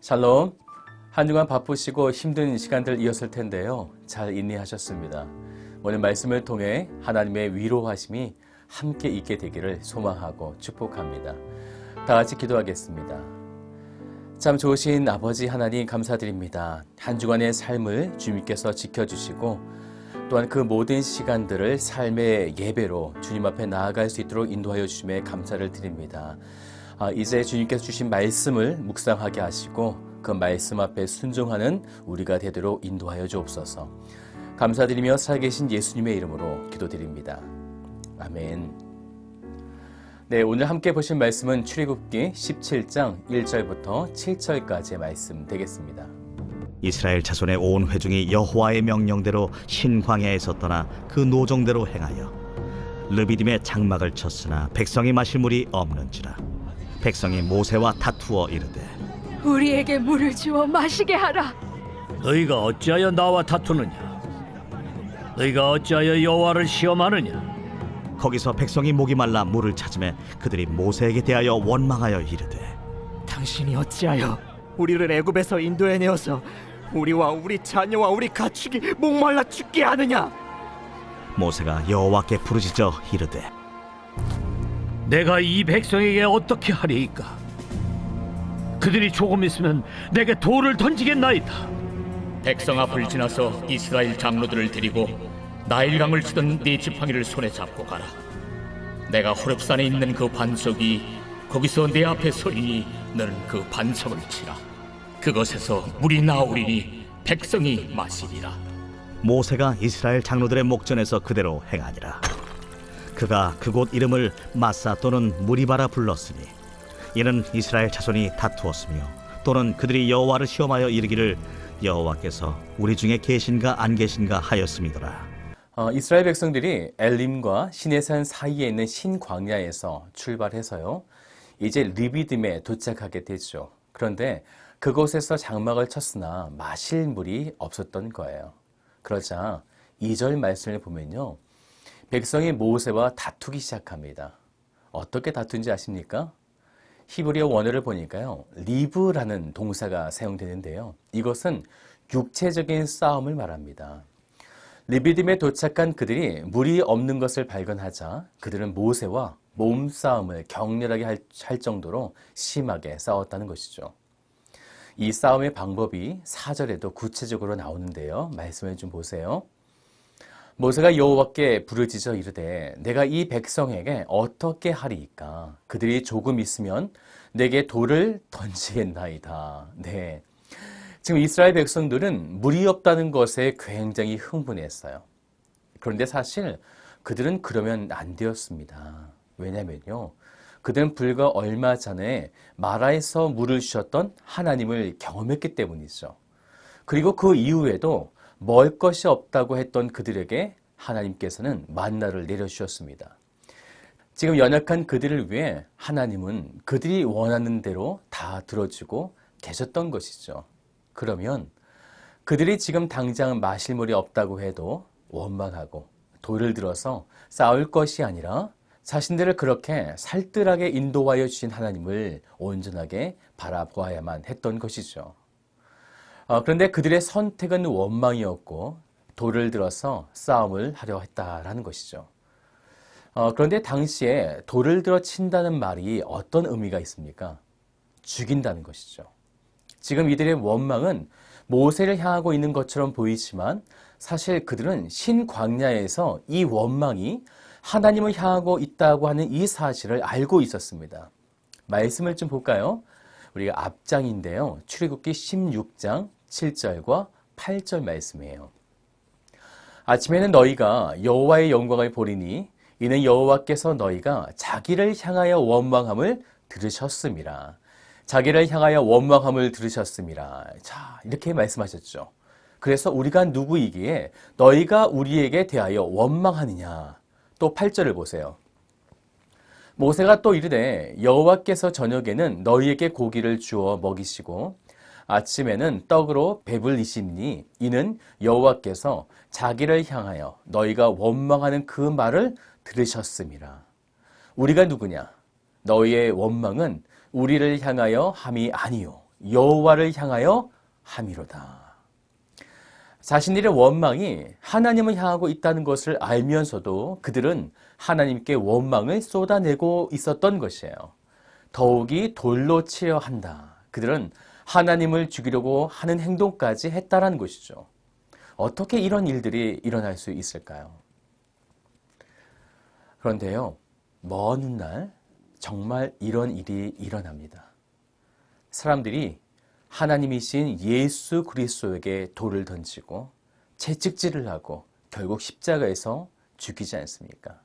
샬롬. 한 주간 바쁘시고 힘든 시간들이었을 텐데요. 잘 인내하셨습니다. 오늘 말씀을 통해 하나님의 위로하심이 함께 있게 되기를 소망하고 축복합니다. 다 같이 기도하겠습니다. 참 좋으신 아버지 하나님 감사드립니다. 한 주간의 삶을 주님께서 지켜주시고 또한 그 모든 시간들을 삶의 예배로 주님 앞에 나아갈 수 있도록 인도하여 주심에 감사를 드립니다. 이제 주님께서 주신 말씀을 묵상하게 하시고 그 말씀 앞에 순종하는 우리가 되도록 인도하여 주옵소서. 감사드리며 살아계신 예수님의 이름으로 기도드립니다. 아멘. 네, 오늘 함께 보신 말씀은 출애굽기 17장 1절부터 7절까지의 말씀 되겠습니다. 이스라엘 자손의 온 회중이 여호와의 명령대로 신광야에서 떠나 그 노정대로 행하여 르비딤의 장막을 쳤으나 백성이 마실 물이 없는지라. 백성이 모세와 다투어 이르되 우리에게 물을 주어 마시게 하라. 너희가 어찌하여 나와 다투느냐? 너희가 어찌하여 여호와를 시험하느냐? 거기서 백성이 목이 말라 물을 찾으매 그들이 모세에게 대하여 원망하여 이르되 당신이 어찌하여 우리를 애굽에서 인도해 내어서 우리와 우리 자녀와 우리 가축이 목말라 죽게 하느냐? 모세가 여호와께 부르짖어 이르되 내가 이 백성에게 어떻게 하리이까? 그들이 조금 있으면 내게 돌을 던지겠나이다. 백성 앞을 지나서 이스라엘 장로들을 데리고 나일강을 치던 네 지팡이를 손에 잡고 가라. 내가 호렙산에 있는 그 반석이 거기서 내 앞에 서리니 너는 그 반석을 치라. 그것에서 물이 나오리니 백성이 마시리라. 모세가 이스라엘 장로들의 목전에서 그대로 행하니라. 그가 그곳 이름을 마사 또는 무리바라 불렀으니 이는 이스라엘 자손이 다투었으며 또는 그들이 여호와를 시험하여 이르기를 여호와께서 우리 중에 계신가 안 계신가 하였음이더라. 이스라엘 백성들이 엘림과 시내산 사이에 있는 신광야에서 출발해서요, 이제 르비딤에 도착하게 되죠. 그런데 그곳에서 장막을 쳤으나 마실 물이 없었던 거예요. 그러자 2절 말씀을 보면요, 백성이 모세와 다투기 시작합니다. 어떻게 다툰지 아십니까? 히브리어 원어를 보니까요, 리브라는 동사가 사용되는데요, 이것은 육체적인 싸움을 말합니다. 르비딤에 도착한 그들이 물이 없는 것을 발견하자 그들은 모세와 몸싸움을 격렬하게 할 정도로 심하게 싸웠다는 것이죠. 이 싸움의 방법이 4절에도 구체적으로 나오는데요, 말씀을 좀 보세요. 모세가 여호와께 부르짖어 이르되 내가 이 백성에게 어떻게 하리이까? 그들이 조금 있으면 내게 돌을 던지겠나이다. 네, 지금 이스라엘 백성들은 물이 없다는 것에 굉장히 흥분했어요. 그런데 사실 그들은 그러면 안 되었습니다. 왜냐면요, 그들은 불과 얼마 전에 마라에서 물을 주셨던 하나님을 경험했기 때문이죠. 그리고 그 이후에도 먹을 것이 없다고 했던 그들에게 하나님께서는 만나를 내려주셨습니다. 지금 연약한 그들을 위해 하나님은 그들이 원하는 대로 다 들어주고 계셨던 것이죠. 그러면 그들이 지금 당장 마실 물이 없다고 해도 원망하고 돌을 들어서 싸울 것이 아니라 자신들을 그렇게 살뜰하게 인도하여 주신 하나님을 온전하게 바라보아야만 했던 것이죠. 그런데 그들의 선택은 원망이었고 돌을 들어서 싸움을 하려 했다라는 것이죠. 그런데 당시에 돌을 들어 친다는 말이 어떤 의미가 있습니까? 죽인다는 것이죠. 지금 이들의 원망은 모세를 향하고 있는 것처럼 보이지만 사실 그들은 신광야에서 이 원망이 하나님을 향하고 있다고 하는 이 사실을 알고 있었습니다. 말씀을 좀 볼까요? 우리가 앞장인데요, 출애굽기 16장 7절과 8절 말씀이에요. 아침에는 너희가 여호와의 영광을 보리니 이는 여호와께서 너희가 자기를 향하여 원망함을 들으셨음이라. 자기를 향하여 원망함을 들으셨음이라. 자, 이렇게 말씀하셨죠. 그래서 우리가 누구이기에 너희가 우리에게 대하여 원망하느냐. 또 8절을 보세요. 모세가 또 이르되 여호와께서 저녁에는 너희에게 고기를 주어 먹이시고 아침에는 떡으로 배불리시니 이는 여호와께서 자기를 향하여 너희가 원망하는 그 말을 들으셨음이라. 우리가 누구냐? 너희의 원망은 우리를 향하여 함이 아니요 여호와를 향하여 함이로다. 자신들의 원망이 하나님을 향하고 있다는 것을 알면서도 그들은 하나님께 원망을 쏟아내고 있었던 것이에요. 더욱이 돌로 치려 한다. 그들은 하나님을 죽이려고 하는 행동까지 했다라는 것이죠. 어떻게 이런 일들이 일어날 수 있을까요? 그런데요, 먼 훗날 정말 이런 일이 일어납니다. 사람들이 하나님이신 예수 그리스도에게 돌을 던지고 채찍질을 하고 결국 십자가에서 죽이지 않습니까?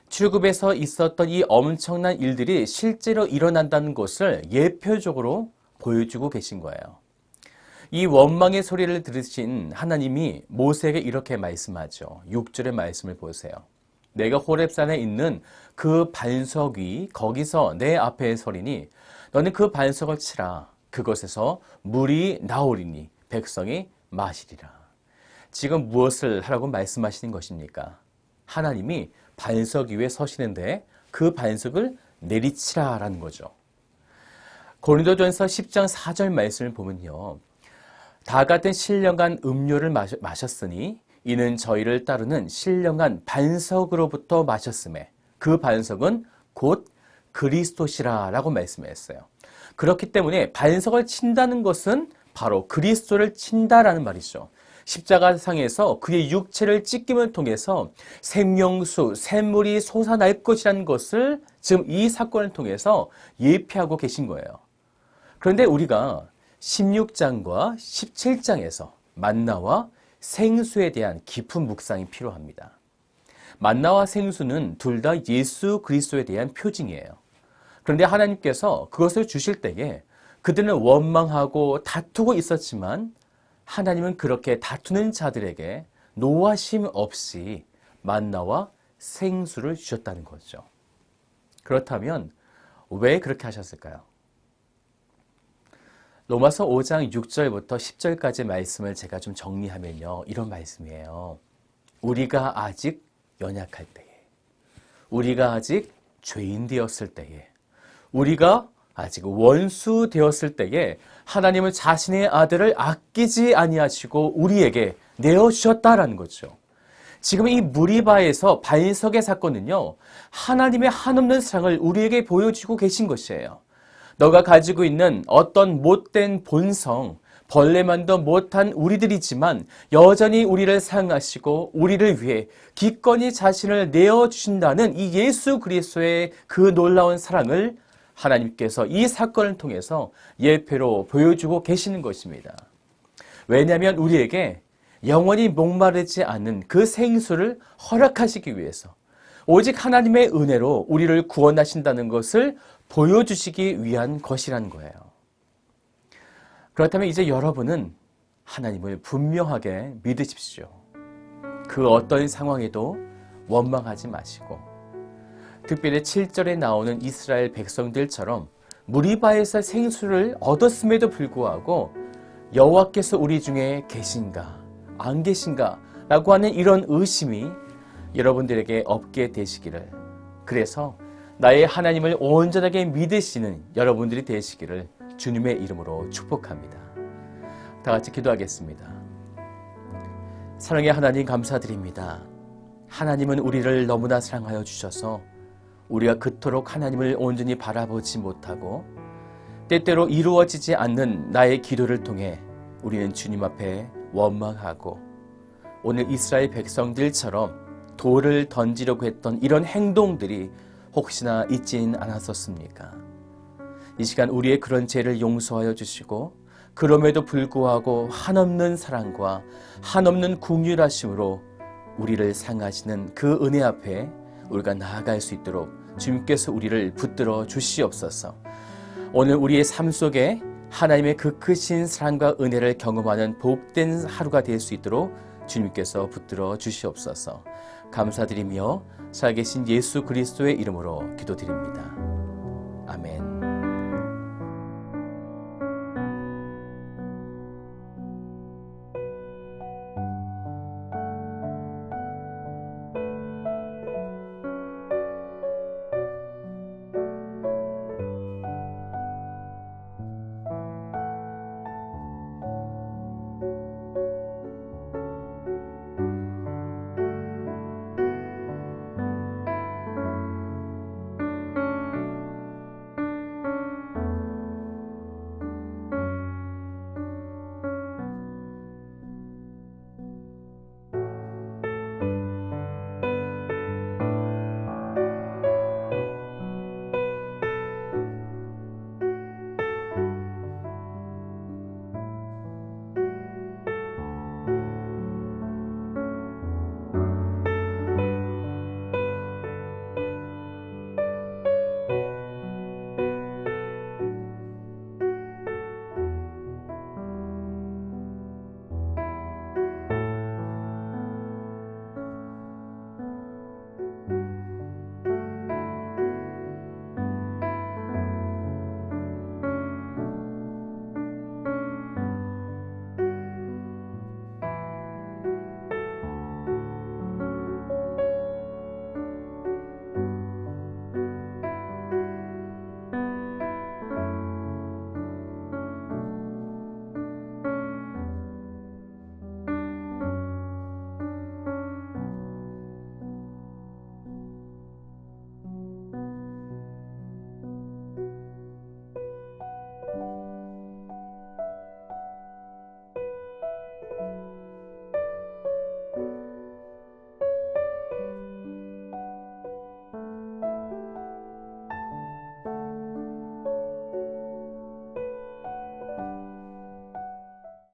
출굽에서 있었던 이 엄청난 일들이 실제로 일어난다는 것을 예표적으로 보여주고 계신 거예요. 이 원망의 소리를 들으신 하나님이 모세에게 이렇게 말씀하죠. 6절의 말씀을 보세요. 내가 호렙산에 있는 그 반석 위 거기서 내 앞에 서리니 너는 그 반석을 치라. 그것에서 물이 나오리니 백성이 마시리라. 지금 무엇을 하라고 말씀하시는 것입니까? 하나님이 반석 위에 서시는데 그 반석을 내리치라라는 거죠. 고린도전서 10장 4절 말씀을 보면요. 다 같은 신령한 음료를 마셨으니 이는 저희를 따르는 신령한 반석으로부터 마셨음에 그 반석은 곧 그리스도시라라고 말씀했어요. 그렇기 때문에 반석을 친다는 것은 바로 그리스도를 친다라는 말이죠. 십자가상에서 그의 육체를 찢김을 통해서 생명수, 샘물이 솟아날 것이라는 것을 지금 이 사건을 통해서 예표하고 계신 거예요. 그런데 우리가 16장과 17장에서 만나와 생수에 대한 깊은 묵상이 필요합니다. 만나와 생수는 둘 다 예수 그리스도에 대한 표징이에요. 그런데 하나님께서 그것을 주실 때에 그들은 원망하고 다투고 있었지만 하나님은 그렇게 다투는 자들에게 노하심 없이 만나와 생수를 주셨다는 거죠. 그렇다면 왜 그렇게 하셨을까요? 로마서 5장 6절부터 10절까지 말씀을 제가 좀 정리하면요. 이런 말씀이에요. 우리가 아직 연약할 때에, 우리가 아직 죄인 되었을 때에, 우리가 아직 원수 되었을 때에 하나님은 자신의 아들을 아끼지 아니하시고 우리에게 내어주셨다라는 거죠. 지금 이 무리바에서 반석의 사건은요. 하나님의 한없는 사랑을 우리에게 보여주고 계신 것이에요. 너가 가지고 있는 어떤 못된 본성, 벌레만도 못한 우리들이지만 여전히 우리를 사랑하시고 우리를 위해 기꺼이 자신을 내어주신다는 이 예수 그리스도의 그 놀라운 사랑을 하나님께서 이 사건을 통해서 예표로 보여주고 계시는 것입니다. 왜냐하면 우리에게 영원히 목마르지 않는 그 생수를 허락하시기 위해서 오직 하나님의 은혜로 우리를 구원하신다는 것을 보여주시기 위한 것이라는 거예요. 그렇다면 이제 여러분은 하나님을 분명하게 믿으십시오. 그 어떤 상황에도 원망하지 마시고 특별히 7절에 나오는 이스라엘 백성들처럼 무리바에서 생수를 얻었음에도 불구하고 여호와께서 우리 중에 계신가 안 계신가 라고 하는 이런 의심이 여러분들에게 없게 되시기를, 그래서 나의 하나님을 온전하게 믿으시는 여러분들이 되시기를 주님의 이름으로 축복합니다. 다 같이 기도하겠습니다. 사랑의 하나님 감사드립니다. 하나님은 우리를 너무나 사랑하여 주셔서 우리가 그토록 하나님을 온전히 바라보지 못하고 때때로 이루어지지 않는 나의 기도를 통해 우리는 주님 앞에 원망하고 오늘 이스라엘 백성들처럼 돌을 던지려고 했던 이런 행동들이 혹시나 있진 않았었습니까? 이 시간 우리의 그런 죄를 용서하여 주시고 그럼에도 불구하고 한없는 사랑과 한없는 긍휼하심으로 우리를 상하시는 그 은혜 앞에 우리가 나아갈 수 있도록 주님께서 우리를 붙들어 주시옵소서. 오늘 우리의 삶 속에 하나님의 그 크신 사랑과 은혜를 경험하는 복된 하루가 될 수 있도록 주님께서 붙들어 주시옵소서. 감사드리며 살아계신 예수 그리스도의 이름으로 기도드립니다.